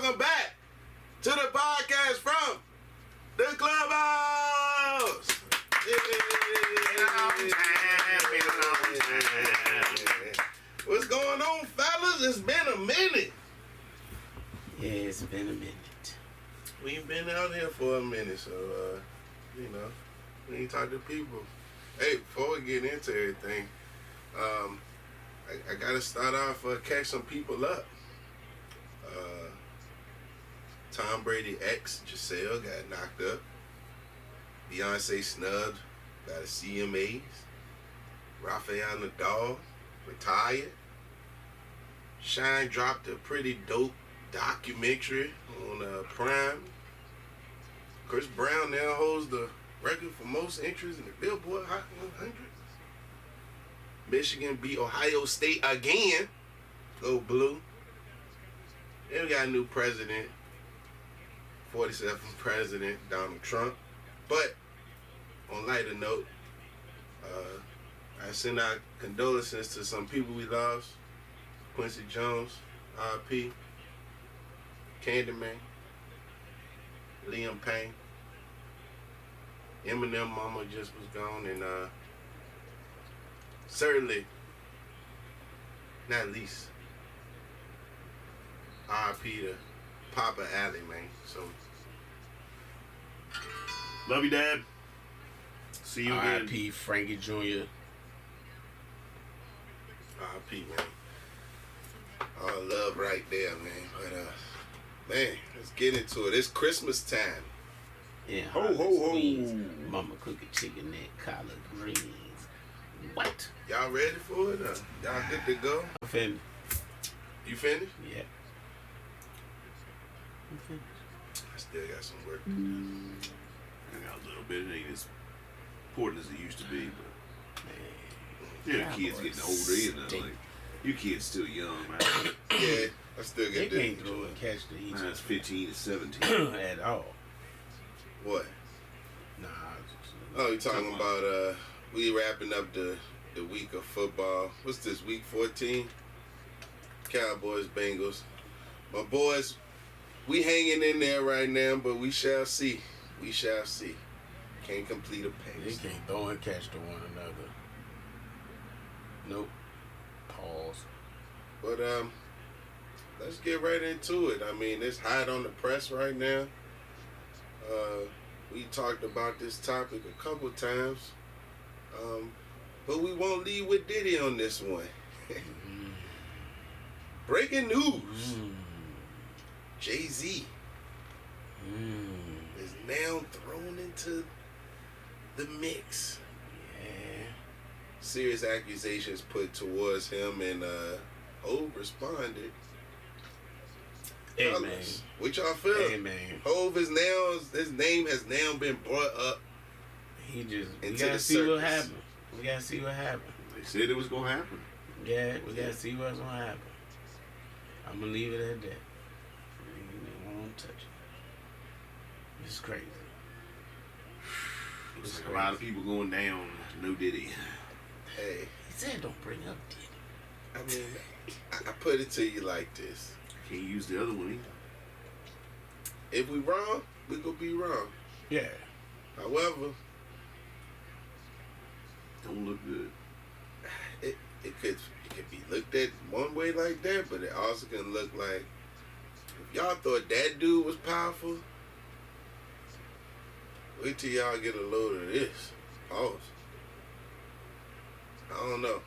welcome back to the podcast from the clubhouse. What's going on, fellas? It's been a minute. Yeah, it's been a minute. We ain't been out here for a minute, so, we ain't talk to people. Hey, before we get into everything, I gotta start off, catch some people up. Tom Brady ex, Giselle, got knocked up. Beyonce snubbed, got a CMAs. Rafael Nadal retired. Shine dropped a pretty dope documentary on Prime. Chris Brown now holds the record for most entries in the Billboard Hot 100. Michigan beat Ohio State again. Go blue. Then we got a new president, 47th President Donald Trump. But on lighter note, I send our condolences to some people we lost. Quincy Jones, R.I.P. Candyman, Liam Payne, Eminem mama just was gone, and certainly, not least, R.I.P. to Papa Alley, man. So, love you, Dad. See you again. R.I.P. Frankie Jr. R.I.P. man. All love right there, man. But man, let's get into it. It's Christmas time. Yeah, Ho, ho, ho. Squeeze, Mama cooking chicken neck, collard greens. What? Y'all ready for it? Y'all good to go? I'm finished. You finished? Yeah. I'm finished. I still got some work to do. I got a little bit. It ain't as important as it used to be, but Man, yeah, kids getting older, you know. Like, you kids still young, man. Yeah, I still they get can't that. throw and catch the each Mine's 15 to 17. at all. What? Nah. Oh, you talking about we wrapping up the week of football. What's this, week 14? Cowboys, Bengals. My boys, we hanging in there right now, but we shall see. We shall see. Can't complete a They pace. can't throw and catch to one another. Nope. Pause. But let's get right into it. I mean, it's hot on the press right now. We talked about this topic a couple times, but we won't lead with Diddy on this one. Breaking news: Jay-Z is now thrown into the mix. Yeah. Serious accusations put towards him, and Hov responded. Hey, Fellas, man. what y'all feel? Hey, man. Hov is now, his name has now been brought up. He just, we Into gotta the see what circus. happens. We gotta see what happens. They said it was going to happen. Yeah, we gotta see what's gonna happen. I'm gonna leave it at that. I won't touch it. It's crazy. Looks like a lot of people going down to no Diddy. Hey, He said don't bring up Diddy. I mean, I put it to you like this. Can't use the other one either. If we wrong, we gonna be wrong. Yeah. However, Don't look good. it could be looked at one way like that, but it also can look like, if y'all thought that dude was powerful, wait till y'all get a load of this. Pause. I don't know.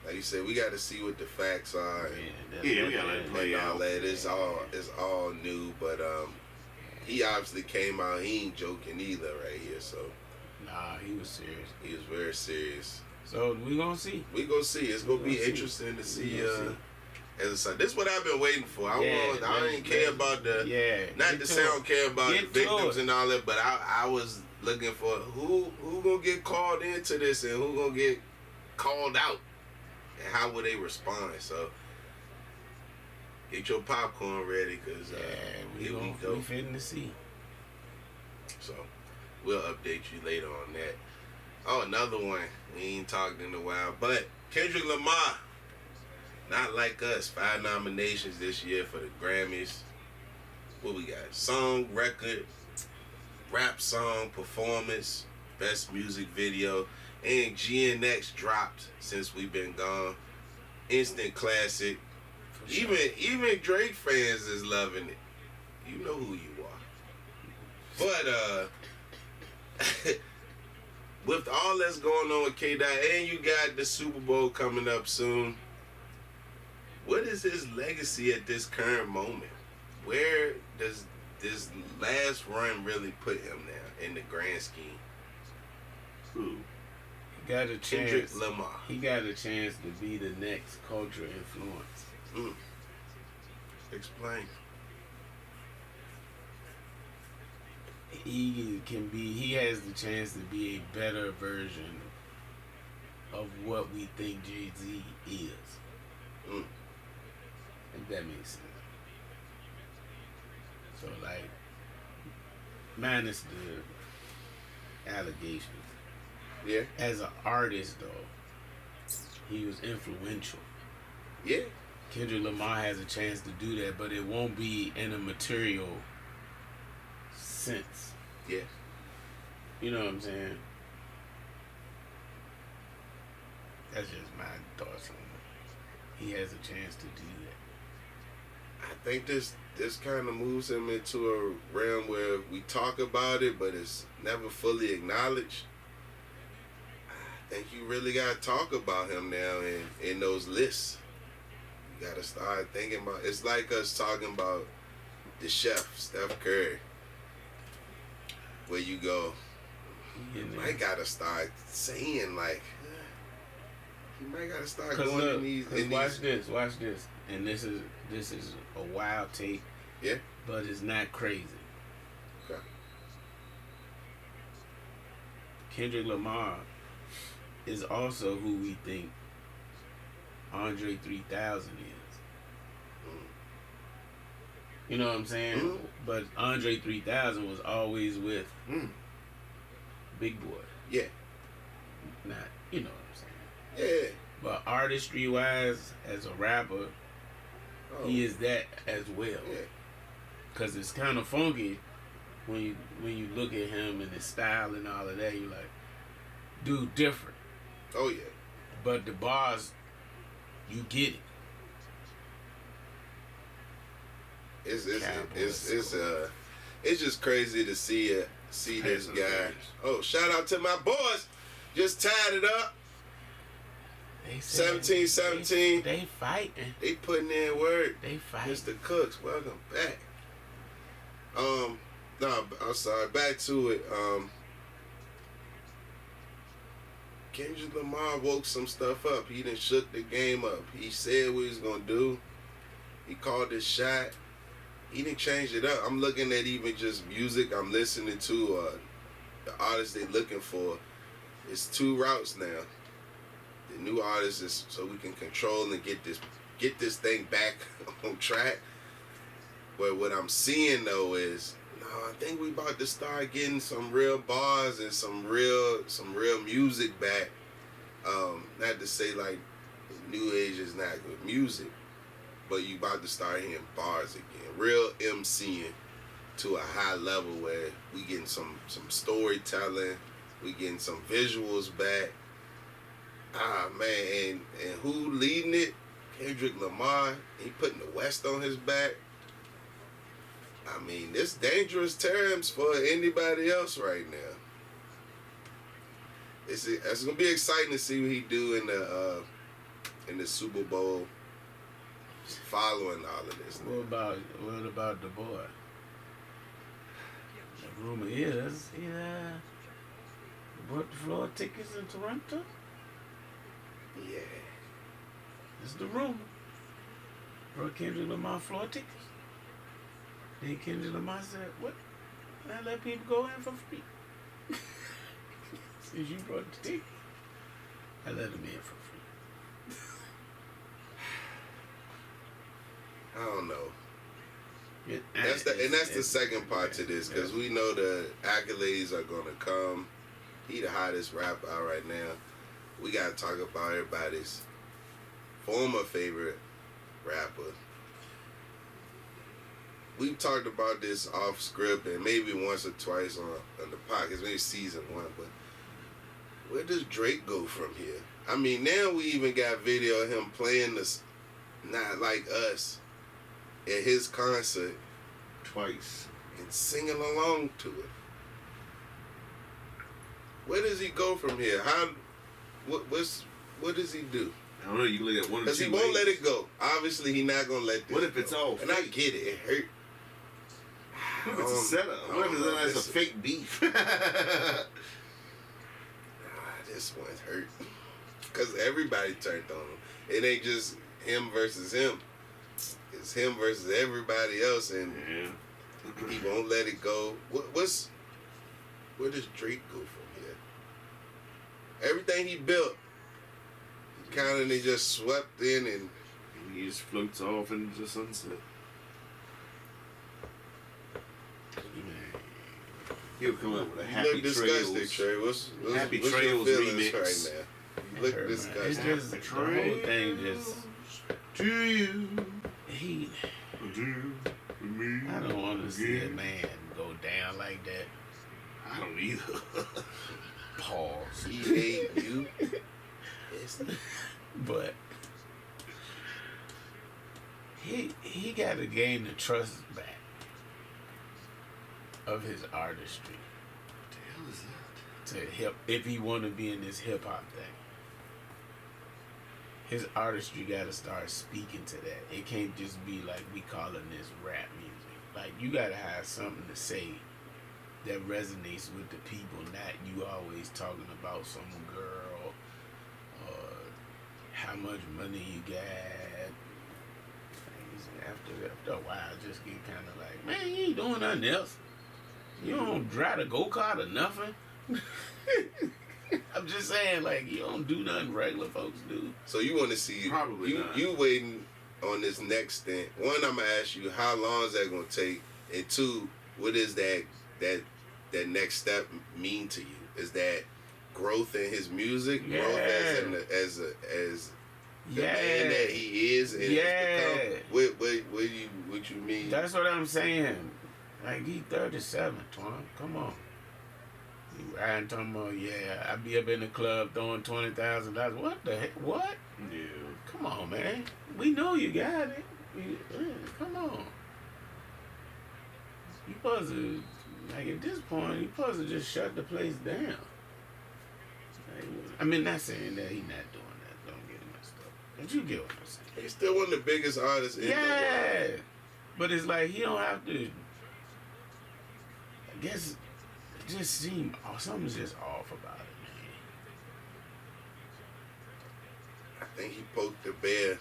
Like you said, we got to see what the facts are. Yeah, we gotta let it play And all out. that. It's all new, but he obviously came out. He ain't joking either right here. So Nah, he was serious. he was very serious. So we gonna see. We gonna see. It's gonna be gonna see. interesting to see. We gonna As a son, this is what I've been waiting for. I didn't care about the. Yeah. Not get to to say I it. don't care about Get the to victims it. and all that, but I was looking for who gonna get called into this and who gonna get called out, and how will they respond. So get your popcorn ready, cause Yeah, here we go. We fitting to see. So we'll update you later on that. Oh, another one. We ain't talked in a while, but Kendrick Lamar, Not Like Us, 5 nominations this year for the Grammys. what we got? Song, record, rap song, performance, best music video, and GNX dropped since we've been gone. Instant classic. For sure. Even Drake fans is loving it. You know who you are. But with all that's going on with K-Dot, and you got the Super Bowl coming up soon, what is his legacy at this current moment? Where does this last run really put him now in the grand scheme? Who? He got a Kendrick chance. Lamar. He got a chance to be the next cultural influence. Explain. He has the chance to be a better version of what we think Jay-Z is. If that makes sense. So, like, minus the allegations. Yeah. As an artist, though, he was influential. Yeah. Kendrick Lamar has a chance to do that, but it won't be in a material sense. Yeah. You know what I'm saying? That's just my thoughts on it. He has a chance to do that. I think this kind of moves him into a realm where we talk about it, but it's never fully acknowledged. I think you really got to talk about him now in those lists. You got to start thinking about, it's like us talking about the chef, Steph Curry. Where you go, you might got to start saying, like, you might got to start going look, in these. Watch this. And this is a wild take. Yeah. But it's not crazy. Okay. Kendrick Lamar is also who we think Andre 3000 is. You know what I'm saying? Mm. But Andre 3000 was always with Big Boy. Yeah. Not, you know what I'm saying? Yeah. But artistry-wise, as a rapper, he is that as well. Yeah. Cause it's kind of funky when you look at him and his style and all of that. You're like, dude, different. Oh yeah. But the bars, you get it. It's just crazy to see this guy. Oh, shout out to my boys. Just tied it up. 17-17. They fighting. They putting in work. They fighting. Mr. Cooks, welcome back. No, I'm sorry. Back to it. Kendrick Lamar woke some stuff up. He done shook the game up. He said what he was gonna do. He called his shot. He didn't change it up. I'm looking at even just music I'm listening to, the artists they looking for. It's 2 routes now. The new artists is so we can control and get this thing back on track. But what I'm seeing though is, I think we about to start getting some real bars and some real music back. Not to say like new age is not good music, but you about to start hearing bars again. Real MCing to a high level where we getting some storytelling, we getting some visuals back. Ah man, and who leading it? Kendrick Lamar. He putting the West on his back. I mean, it's dangerous times for anybody else right now. It's gonna be exciting to see what he do in the Super Bowl, following all of this. What about the boy? The rumor is he bought the floor tickets in Toronto. Yeah. It's the rumor. Brought Kendrick Lamar floor tickets. Then Kendrick Lamar said, "What? I let people go in for free. Since you brought the ticket, I let them in for free." I don't know. Yeah, That's the second part to this, because we know the accolades are gonna come. He the hottest rapper out right now. We gotta talk about everybody's former favorite rapper. we've talked about this off script and maybe once or twice on the podcast, maybe season 1, but where does Drake go from here? I mean, now we even got video of him playing this Not Like Us at his concert Twice. and singing along to it. Where does he go from here? What does he do? I don't know. You look at one of Because two he won't ways. let it go. Obviously, he's not gonna let this. What if it's go. all And I fake? get it. It hurt. What if it's a setup? What if it's a fake beef? This one hurt. Because everybody turned on him. It ain't just him versus him. It's him versus everybody else, and he won't let it go. Where does Drake go from here? Everything he built, he kind of just swept in, and he just floats off into the sunset. He'll come up with a Happy look disgusted, Trails. Trey. What's Happy your Trails feelings remix. right now? You look disgusted. It's just the whole thing just. To you. He. To me. I don't want to see a man go down like that. I don't either. Pause. He hate you. But he got to gain the trust back of his artistry. What the hell is that? To help if he want to be in this hip hop thing. His artistry got to start speaking to that. It can't just be like we calling this rap music. Like you got to have something to say that resonates with the people, not you always talking about some girl or how much money you got. After a while, I just get kind of like, man, you ain't doing nothing else. You don't drive a go-kart or nothing. I'm just saying, like, you don't do nothing regular folks do. So you want to see Probably not. You waiting on this next stint. One, I'm gonna ask you how long is that gonna take, and two, what does that next step mean to you? Is that growth in his music, Yeah. growth as the man that he is, and has become? What you mean? That's what I'm saying. Like, he 37, Twan. Come on. He riding talking about, yeah, I be up in the club throwing $20,000. What the heck? What? Yeah. Come on, man. We know you got it. Come on. You supposed to, like, at this point, you supposed to just shut the place down. Like, I mean, not saying that he not doing that. Don't get him messed up. But you get what I'm saying. He's still one of the biggest artists in the world. Yeah. But it's like he don't have to. I guess it just seems something's just off about it, man. I think he poked the bear,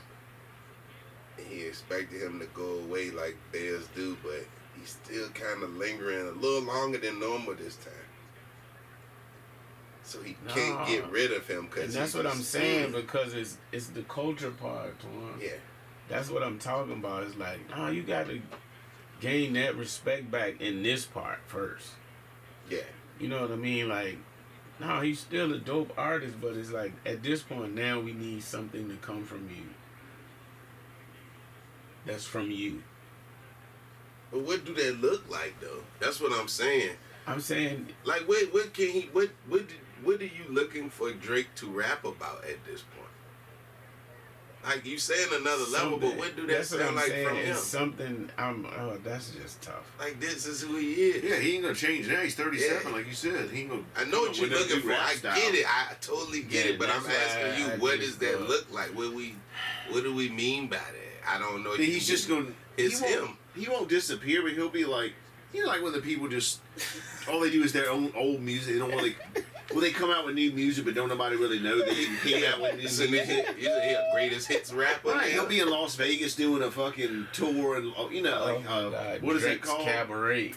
and he expected him to go away like bears do, but he's still kind of lingering a little longer than normal this time. So he can't get rid of him. And that's what I'm saying, because it's the culture part, Twan. Yeah. That's what I'm talking about. It's like, no, you got to gain that respect back in this part first. Yeah. You know what I mean? Like, no, he's still a dope artist, but it's like, at this point now we need something to come from you. That's from you. But what do that look like, though? That's what I'm saying. I'm saying, Like, what can he? What are you looking for Drake to rap about at this point? Like, you saying another level, but what do that that's what sound I'm like saying. from him? It's something. That's just tough. Like, this is who he is. Yeah, he ain't gonna change now. He's 37, Yeah. like you said. He ain't gonna. I know what you're with that looking new for. rap I style. get it. I totally get Yeah, it. But I'm that's why asking you, I what just does that look like? What do we mean by that? I don't know. He's just gonna. It's he won't, him. He won't disappear, but he'll be like, you know, like when the people just all they do is their own old music. They don't really. Well, they come out with new music, but don't nobody really know that he came out with new So music. he's a greatest hits rapper. Right, now. he'll be in Las Vegas doing a fucking tour, and you know, like God, what is it Drake's called? Cabaret.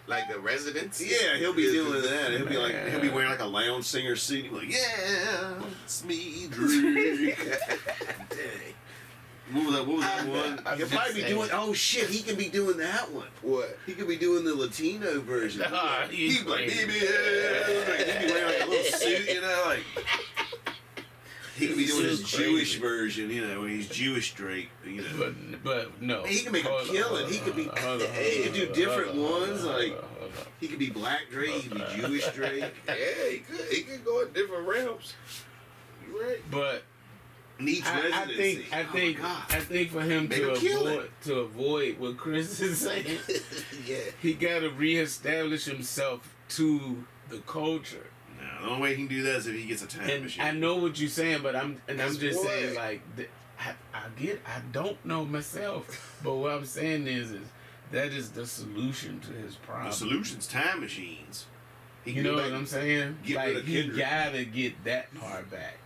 Like a residence. Yeah, he'll be doing that. He'll be like, he'll be wearing like a lounge singer suit. He'll be like, yeah, it's me, Drake. Dang. What was that one? I'm He'll just probably be saying. doing. Oh shit, he can be doing that one. What? He could be doing the Latino version. Nah, He'd be like, crazy. he'd be wearing like a little suit, you know, like. He could be doing his Crazy. Jewish version, where he's Jewish Drake, But no. He can make a killing. He could be. He could do different ones. He could be Black Drake. He could be Jewish Drake. Yeah, he could. He could go in different realms. You right? But Needs residency. I think for him to avoid what Chris is saying, Yeah. he got to reestablish himself to the culture. No, the only way he can do that is if he gets a time And machine. I know what you're saying, but I'm just what? saying like I don't know myself, but what I'm saying is that is the solution to his problem. The solution's time machines. He You can know go what back I'm and saying? get rid Like of he Kendrick. gotta get that part back.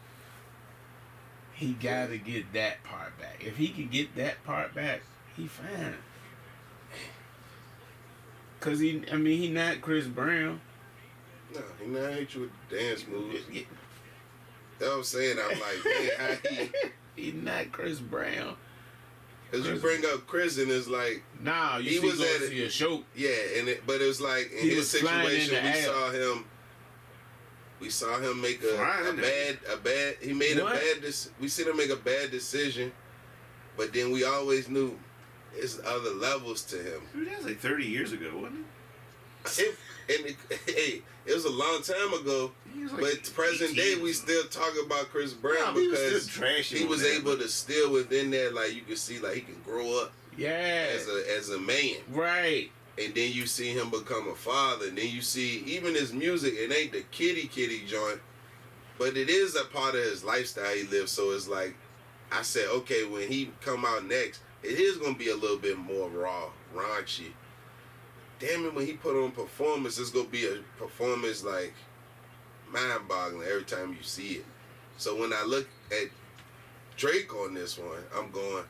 He gotta get that part back. If he can get that part back, he fine. Cause he not Chris Brown. No, he not hit you with the dance moves. Yeah. That's what I'm saying. I'm like, man, how he... He not Chris Brown. Because you bring up Chris and it's like... Nah, He you was see go at see a show. Yeah, but it was like, in He his was flying in situation, the air. we saw him make Flying in a bad, he made What? we seen him make a bad decision, but then we always knew there's other levels to him. Dude, that was like 30 years ago, wasn't Hey, it was a long time ago, it? He was like but present 18. day we still talk about Chris Brown No, he was because still trashing he on was that, able but- to still within there, like you can see, like he can grow up Yeah. as a man. Right. And then you see him become a father. And then you see even his music, it ain't the kitty joint, but it is a part of his lifestyle he lives. So it's like, I said, okay, when he come out next, it is going to be a little bit more raw, raunchy. Damn it, when he put on performance, it's going to be a performance like mind-boggling every time you see it. So when I look at Drake on this one, I'm going,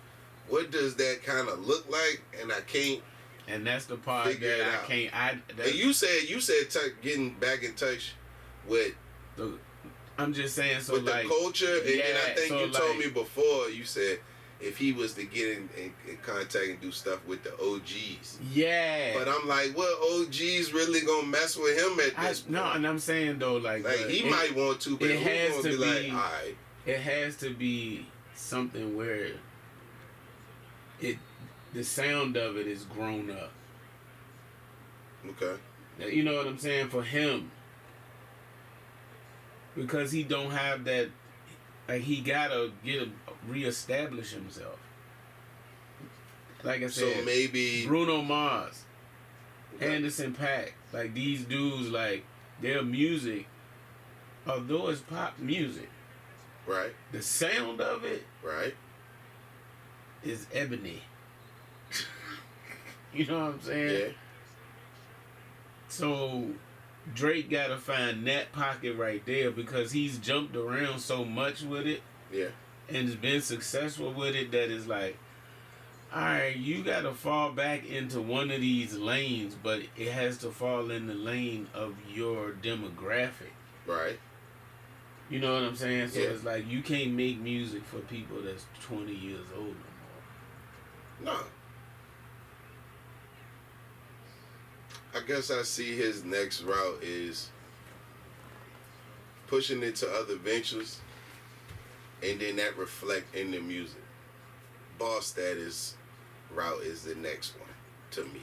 what does that kind of look like? And I can't. And that's the part Figure it that I out. can't. And you said getting back in touch with I'm just saying. So with like the culture, and then I yeah, think so you told like- me before. You said if he was to get in contact and do stuff with the OGs, Yeah. but I'm like, what OGs really gonna mess with him at this point? No, and I'm saying though, like he might want to, but it who's has gonna to be like, be- all right, it has to be something where the sound of it is grown up. okay, You know what I'm saying? For him. Because he don't have that, like he gotta reestablish himself. Like I so said, maybe Bruno Mars, okay. Anderson .Paak, like these dudes, like their music, although it's pop music, right, the sound of it right, is ebony. You know what I'm saying? yeah, So Drake gotta find that pocket right there because he's jumped around so much with it yeah, and has been successful with it that it's like, alright, you gotta fall back into one of these lanes, but it has to fall in the lane of your demographic. right, You know what I'm saying? So Yeah. it's like you can't make music for people that's 20 years old no more. no. I guess I see his next route is pushing into other ventures, and then that reflect in the music. Boss status route is the next one to me.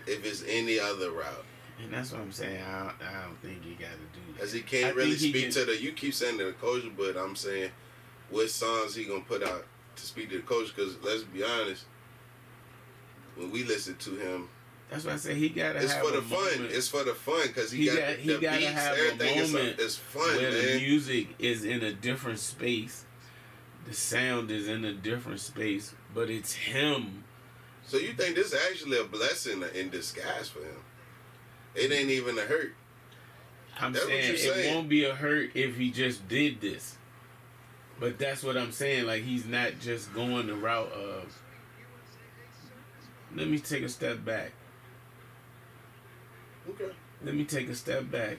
If it's any other route, And that's what I'm saying. I don't think you got to do that. as he can't I really think he speak can- to the. You keep saying the culture, but I'm saying what songs he gonna put out to speak to the culture? Because let's be honest, when we listen to him, That's why I say he gotta it's have for the a fun. moment It's for the fun because he got he the gotta beats, have a everything. moment It's fun, where the man. music is in a different space, the sound is in a different space, but it's him. So you think this is actually a blessing in disguise for him? It ain't even a hurt. I'm That's what saying you're it saying. won't be a hurt if he just did this. But that's what I'm saying. Like he's not just going the route of. Let me take a step back. Okay. Let me take a step back.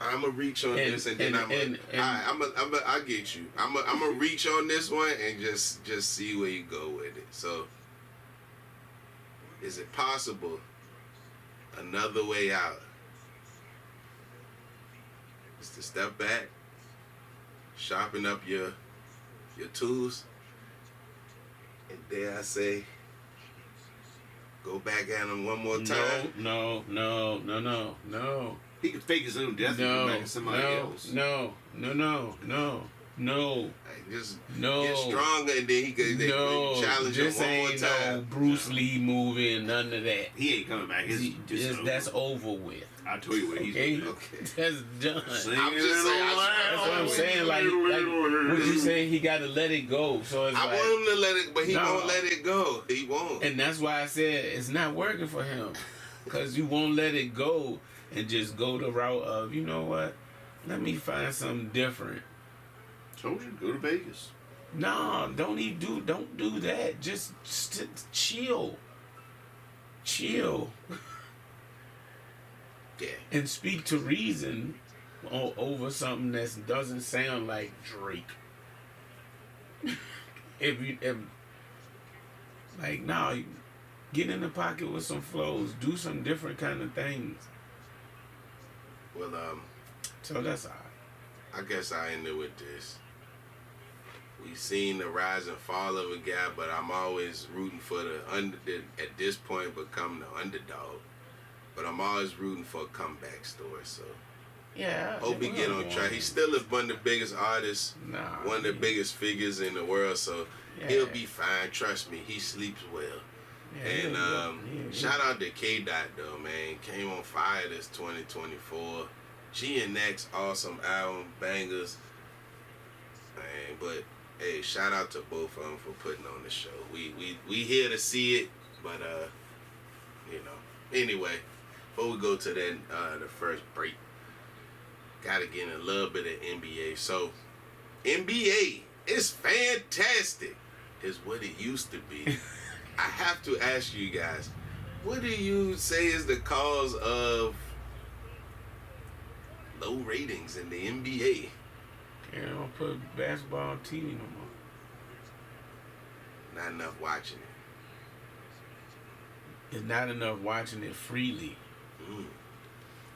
I'm gonna reach on this, and then I get you. I'm gonna reach on this one and just see where you go with it. So, is it possible another way out is to step back, sharpen up your tools, and dare I say, go back at him one more time. No. He could fake his own death and go back at somebody else. No. Like, just No. get stronger, and then he could challenge him this one more ain't time. no Bruce Lee movie and none of that. He ain't coming back. That's over with. I'll tell you what he's Okay? doing. Okay. That's done. I'm just saying, That's what I'm saying. Like what you saying? He got to let it go. So it's I like, want him to let it, but he No. won't let it go. He won't. and that's why I said it's not working for him, because you won't let it go and just go the route of, you know what? Let me find something different. Told you, go to Vegas. No, don't do that. Just chill. Yeah. And speak to reason over something that doesn't sound like Drake. Get in the pocket with some flows, do some different kind of things. Well, So that's all right. I guess I end it with this. We've seen the rise and fall of a guy, but I'm always rooting for the at this point become the underdog. But I'm always rooting for a comeback story. So Yeah. hope he get on track. He's still one of the biggest artists, one of the biggest figures in the world. So he'll be fine. Trust me, he sleeps well. Yeah, And shout out to K Dot though, man. Came on fire this 2024. GNX, awesome album, bangers. Man, but hey, shout out to both of them for putting on the show. We here to see it, but Anyway, before we go to that the first break, gotta get in a little bit of NBA. So NBA is fantastic, is what it used to be. I have to ask you guys, what do you say is the cause of low ratings in the NBA? They don't put basketball on TV no more. Not enough watching it. It's not enough watching it freely.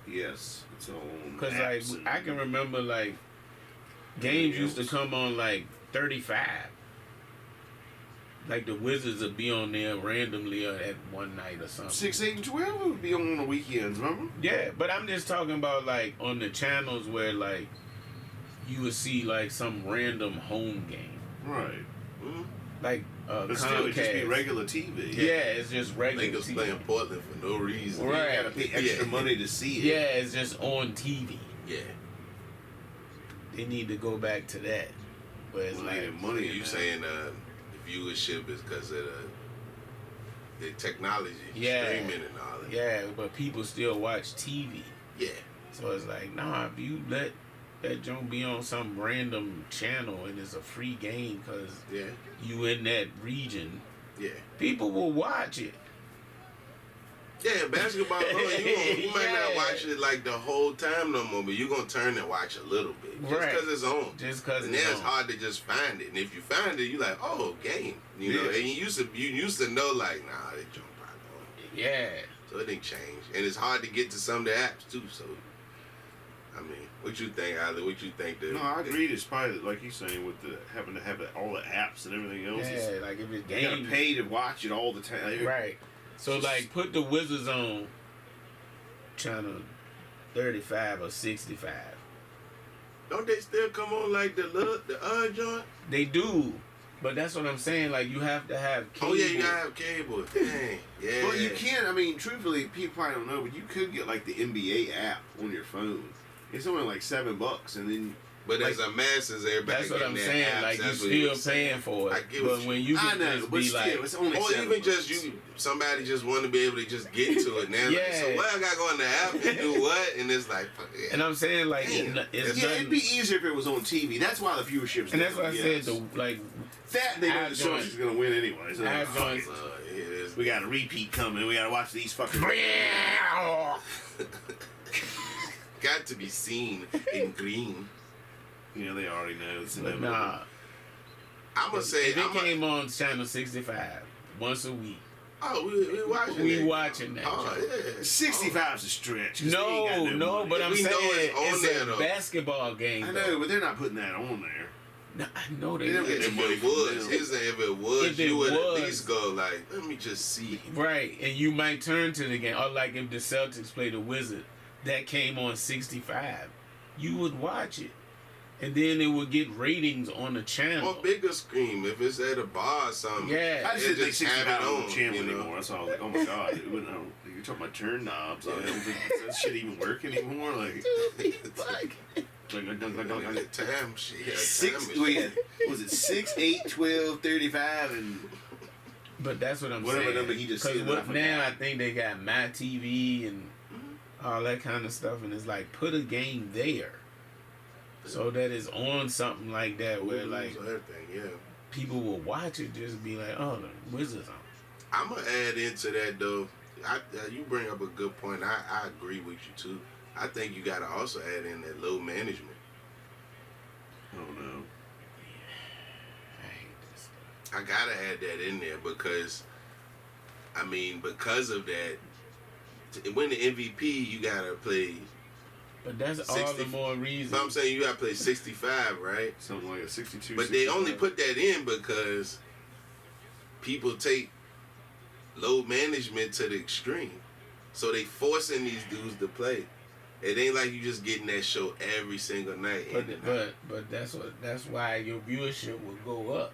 Yes, it's on. Cause like I can remember like games used to come on like 35. Like the Wizards would be on there randomly at one night or something. 6, 8, and 12 would be on the weekends, remember? Yeah, but I'm just talking about like on the channels where like you would see like some random home game. Right. Like but still, it'd just be regular TV. Yeah, it's just regular Niggas TV. playing Portland for no reason. Right. You gotta pay extra money to see it. Yeah, it's just on TV. Yeah. They need to go back to that. But it's like money. You saying the viewership is because of the technology, streaming and all that. Yeah, but people still watch TV. Yeah. So it's like, nah, if you let that joint be on some random channel and it's a free game because you in that region, people will watch it. Yeah, basketball, you might not watch it like the whole time no more, but you're going to turn and watch a little bit. Just because it's on. Just because it's on. And then it's hard to just find it. And if you find it, you're like, oh, game. You know, and you used to know, like, nah, that joint probably on. Yeah. So it didn't change. And it's hard to get to some of the apps, too, so... I mean, what you think, Ali? What you think? No, I agree. It's probably like he's saying with the having to have all the apps and everything else. Yeah, like if it's game, you gotta pay to watch it all the time. Right. So like, put the Wizards on channel 35 or 65. Don't they still come on like the joint? They do, but that's what I'm saying. Like you have to have cable. Oh yeah, you gotta have cable. Dang. Yeah. Well, you can. I mean, truthfully, people probably don't know, but you could get like the NBA app on your phone. It's only like $7, and then. But like, as a masses, everybody. That's what I'm saying. Apps, like you still paying for it. I get but when you can just be still, like, it's only or $7. even just somebody just want to be able to just get to it now. Like, so what I gotta go on the app and do what? And it's like, yeah. And I'm saying like, it'd be easier if it was on TV. That's why the viewership's. And that's why I said that they know the Source is gonna win anyway. So we got a repeat coming. We gotta watch these fucking. Got to be seen in green. You know, they already know. But nah. I'm going to say... If it came on channel 65 once a week, Oh, we watching We that. watching that. Oh, Joe. yeah. 65's a stretch. 'Cause they ain't got No, money. but I'm We know saying it's on it's there, a though. basketball game. I though. know, but they're not putting that on there. No, I know they They don't not. get their If money it from was, them. he's saying if it was, If it you would at was- least go like, let me just see. Right, and you might turn to the game, or like if the Celtics play the Wizards, that came on 65, you would watch it, and then it would get ratings on the channel. Or bigger screen if it's at a bar or something. Yeah. I just It didn't think just 65 have it was on on, the channel you know? anymore. That's all. Like, oh my god, it wouldn't, you're talking about turn knobs. I don't think does that shit even work anymore. Like, At the time, she had six. time. Wait, was it 6, 8, 12, 35, and But that's what I'm whatever saying. number he just said. Because now I think they got My TV and all that kind of stuff, and it's like put a game there, so that it's on something like that where like everything, yeah. people will watch it, just be like, oh, the Wizards on. I'm gonna add into that though. You bring up a good point. I agree with you too. I think you gotta also add in that load management. Oh no. I hate this stuff. I gotta add that in there because, I mean, because of that, to win the MVP, you gotta play. But that's all 60 the more reason. So I'm saying you gotta play 65, right? Something like a 62. But they 65. only put that in because people take load management to the extreme. So they forcing these dudes to play. It ain't like you just getting that show every single night. But that's why your viewership will go up.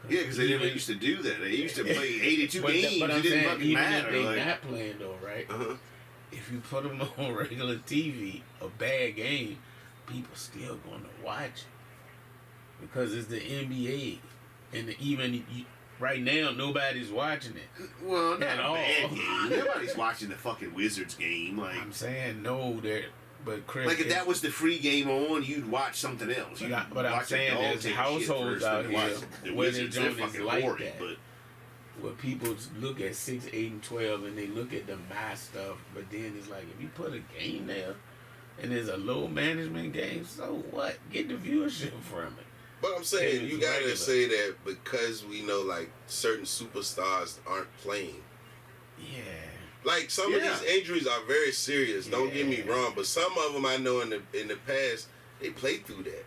Yeah, because they never Even- used to do that. They used to play 82 but games. But I'm It didn't saying, fucking even matter. if they Like, not playing though, right? Uh-huh. If you put them on regular TV, a bad game, people still gonna watch it because it's the NBA, and right now nobody's watching it. well, not At a all. bad game. Nobody's watching the fucking Wizards game. Like, I'm saying no, but Chris, like if that was the free game on, you'd watch something else. You'd but I'm watch a saying dog there's take a shit households first, out then here watch the where Wizards. the They're joint is fucking like boring, that. but where people look at 6, 8, and 12 and they look at the my stuff, but then it's like if you put a game there and there's a low management game, so what? Get the viewership from it. But I'm saying It's you gotta regular. say that because we know like certain superstars aren't playing. Yeah. Like some of Yeah. these injuries are very serious. Don't get me Yeah. wrong, but some of them I know in the past they played through that.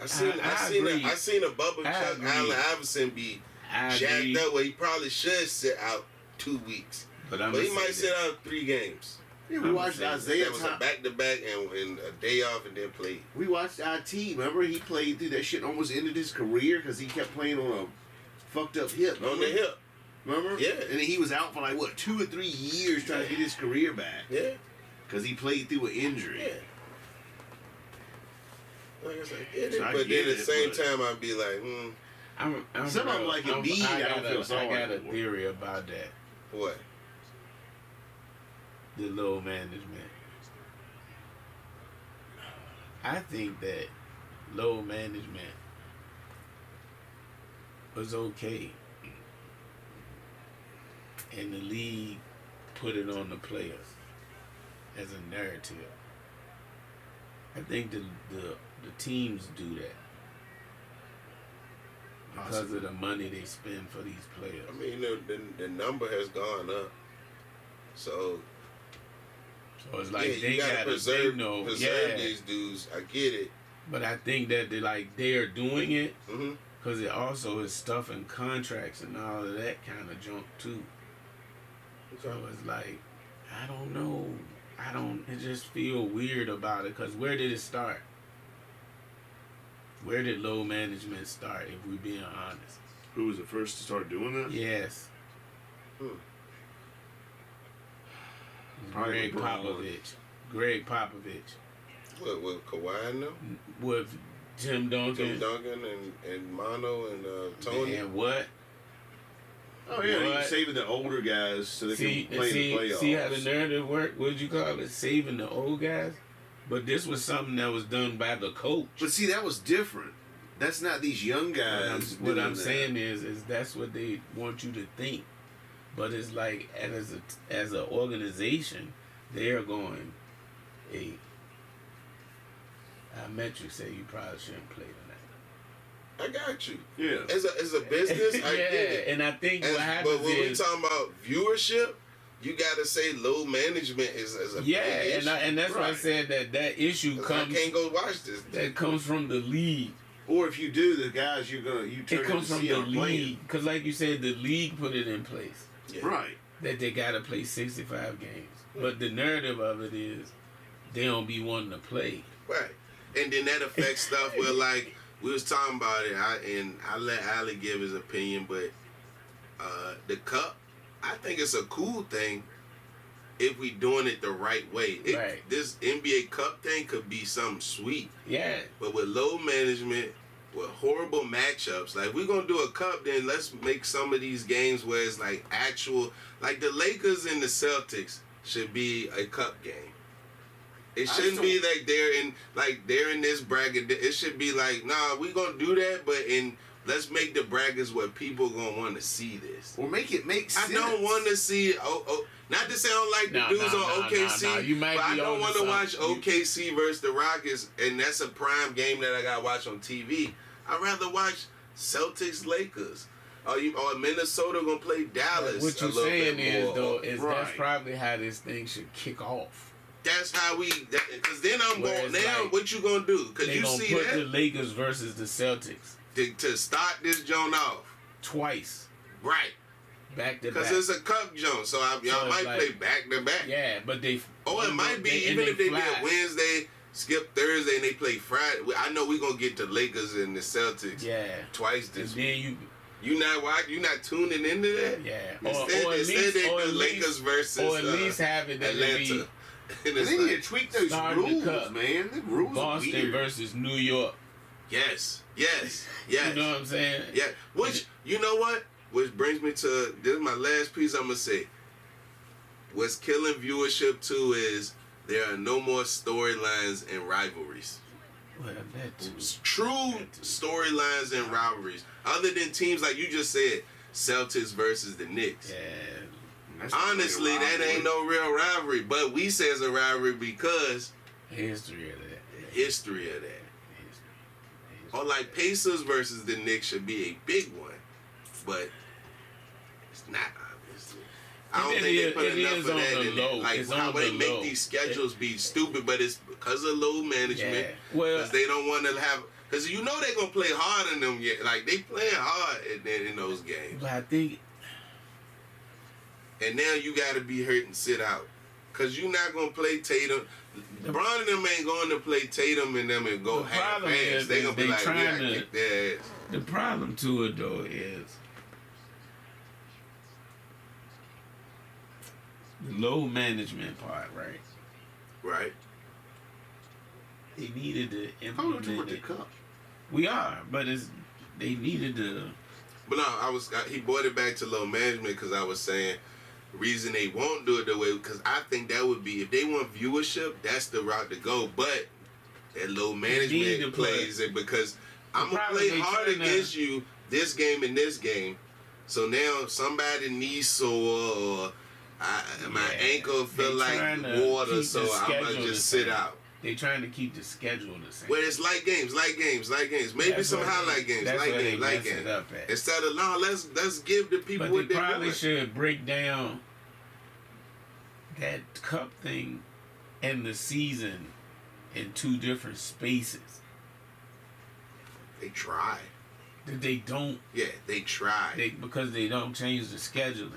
I agree. seen a Bubba I Chuck agree. Allen Iverson be I jacked agree, up where he probably should sit out 2 weeks, but but he might sit out 3 games. yeah, we I'm watched saying Isaiah. That was a back to back and a day off and then played. We watched IT. Remember, he played through that shit. Almost ended his career because he kept playing on a fucked up hip. On remember? the hip. Remember? Yeah. And then he was out for like what 2 or 3 years trying to get his career back Yeah. because he played through an injury. Yeah. Like I said, I get it, So I but get then at the it, same but- time I'd be like, Some of them like Embiid, I don't feel sorry I got a for. theory about that. what? The low management. I think that low management was okay, and the league put it on the players as a narrative. I think the teams do that because of the money they spend for these players. I mean, the number has gone up. So So it's like yeah, they you gotta gotta preserve yeah. these dudes. I get it. But I think that they're doing it Hmm. because it also is stuff in contracts and all of that kind of junk too. So it's like, I don't know. It just feel weird about it because where did it start? Where did low management start, if we're being honest? Who was the first to start doing that? Yes. Hmm. Probably Greg LeBron. Popovich. Greg Popovich. What Kawhi now? With Tim Duncan. Tim Duncan and Mono and Tony. And what? Oh yeah, he What? was saving the older guys so they can play in the playoffs. See how the narrative worked? What'd you call it? Saving the old guys? But this was something that was done by the coach. But see, that was different. That's not these young guys. What doing I'm that. saying is that's what they want you to think. But it's like as an organization, they are going, hey, our metrics say you probably shouldn't play tonight. I got you. Yeah. As a business, I get it. And I think what happens but when we is talking about viewership, you got to say low management is a big issue. and that's why I said that issue 'Cause comes. I can't go watch this. That comes from the league. Or if you do, the guys you turn It comes to from see the are playing. league, because like you said, the league put it in place Yeah. Right. that they gotta play 65 games. But the narrative of it is they don't be wanting to play. Right. And then that affects stuff where, like, we was talking about it, I let Ali give his opinion, but the cup, I think it's a cool thing if we doing it the right way. Right. This NBA Cup thing could be something sweet, Yeah. but with low management, with horrible matchups, like, we're going to do a cup, then let's make some of these games where it's, like, actual, like, the Lakers and the Celtics should be a cup game. It shouldn't be like they're in this bracket. It should be like, nah, we gonna do that, but let's make the brackets where people gonna want to see this. Or make it make sense. I don't want to see. Not to say I don't like the dudes on OKC, You might but I be don't want to watch something. OKC versus the Rockets, and that's a prime game that I gotta watch on TV. I'd rather watch Celtics Lakers. Or Minnesota gonna play Dallas. What a you're little saying bit is, more. though, is that's Right. probably how this thing should kick off. That's how because then I'm Whereas, going, now like, what you gonna do? Because They you gonna see put that? the Lakers versus the Celtics To start this joint off. twice, Right. back to back. Because it's a cup joint, so y'all So it's might like- play back to back. Yeah, but they. Or it might be, even if they did Wednesday, skip Thursday, and they play Friday. I know we're going to get the Lakers and the Celtics Yeah. twice And this then week. You not tuning into that? yeah. Instead they do Lakers versus or at least have it that it Atlanta. be And They it's need like, to tweak those Starting the rules, cup. man. The rules are Boston weird. versus New York. yes. You know what I'm saying? Yeah. Which, you know what? Which brings me to, this is my last piece I'm going to say. What's killing viewership too is there are no more storylines and rivalries. Well, that too. True storylines and rivalries. Other than teams like you just said, Celtics versus the Knicks. Yeah. That's not Honestly, really a that ain't no real rivalry. But we say it's a rivalry because History of that. history of that. History. Or like Pacers versus the Knicks should be a big one. But it's not, obviously. I don't think they put enough of that in there. Like how they make these schedules be stupid, but it's because of low management. Yeah. Well, Because they don't want to have, because you know they're gonna play hard in them. Like they playing hard in those games. but I think And now you got to be hurt and sit out, because you're not gonna play Tatum. LeBron and them ain't going to play Tatum and them and go The half problem ass. is They gonna be they like, we trying gotta to- kick their ass. the problem to it though is the low management part, right? Right. They needed to How much implement with the it. cup? We are, but they needed to. But no, he brought it back to low management because I was saying the reason they won't do it the way, because I think that would be, if they want viewership, that's the route to go. But that low need to management put- plays it, because I'm gonna problem play they hard trying to- against you this game and this game. So now somebody needs sore, or my Yeah, ankle feel they trying like to water, keep so the I'm gonna schedule just the sit same. out. They trying to keep the schedule the same. Where it's light games. Maybe That's some where highlight games, that's light where they games, light mess it games. up at. Instead of, no, let's give the people But what they they probably want. should break down that cup thing and the season in two different spaces. They try. That they don't, Yeah, they try. because they don't change the scheduling.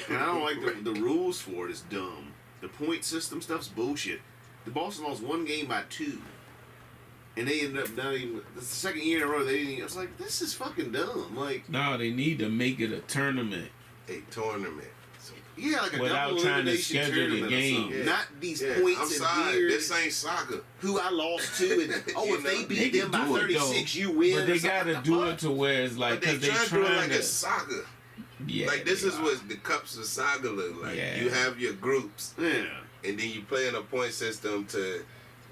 And I don't like the rules for it. Is dumb. The point system stuff's bullshit. The Boston lost one game by 2, and they ended up not even. That's the second year in a row they didn't. I was like, this is fucking dumb. Like, No, they need to make it a tournament. A tournament. So, yeah, like a Without double trying to elimination schedule the tournament or game. something. Yeah. Not these yeah, points I'm and sorry. weird. This ain't soccer. Who I lost to, and You if they know, beat they them can by do it, 36, though. you win. But they It's like, gotta what the do fuck? it to where it's like, But they because they trying to do it trying like to. a soccer. Yeah, Like this they is are. what the cups of soccer look like. Yeah. You have your groups, Yeah. and then you play in a point system to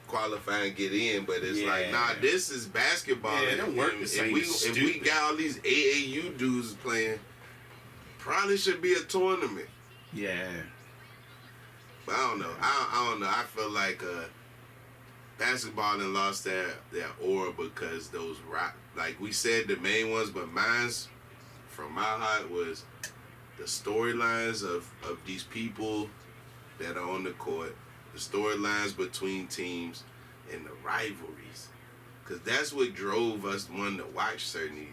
qualify and get in. But it's like, Yeah. nah, this is basketball. Yeah, it don't work the same. It's If we stupid. got all these AAU dudes playing, probably should be a tournament. Yeah. But I don't know. I don't know. I feel like basketball done lost their aura because those like we said, the main ones, but mine's from my heart was the storylines of these people that are on the court, the storylines between teams, and the rivalries. Because that's what drove us wanting to watch certain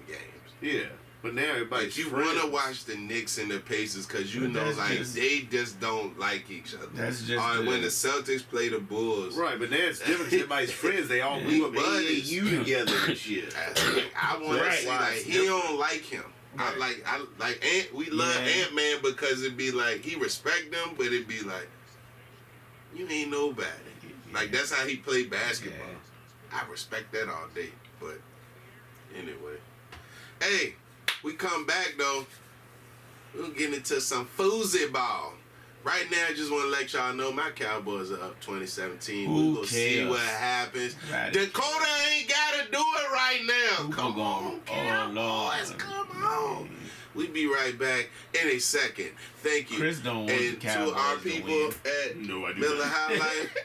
games. Yeah. But now everybody's Like you want to watch the Knicks and the Pacers because you know, like, they just don't like each other. That's just when the Celtics play the Bulls. Right, but now it's different. Everybody's friends. They all grew up in buddies. AAU together and shit. I want to see, like, he don't like him. Right. We love Ant-Man because it'd be like, he respect them, but it'd be like, you ain't nobody. Like, that's how he played basketball. I respect that all day. But anyway. Hey, we come back, though. We'll get into some foosy ball. Right now, I just want to let y'all know my Cowboys are up 2017. We're going to see what happens. Right. Dakota ain't got to do it right now. Come on, Cowboys. Come on. We'll be right back in a second. Thank you. Chris don't want and the Cowboys to our people at Miller High Life,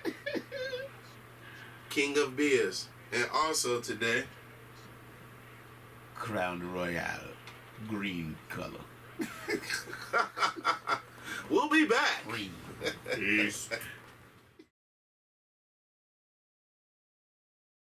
King of Beers. And also today, Crown Royale, green color. We'll be back. Green. Peace.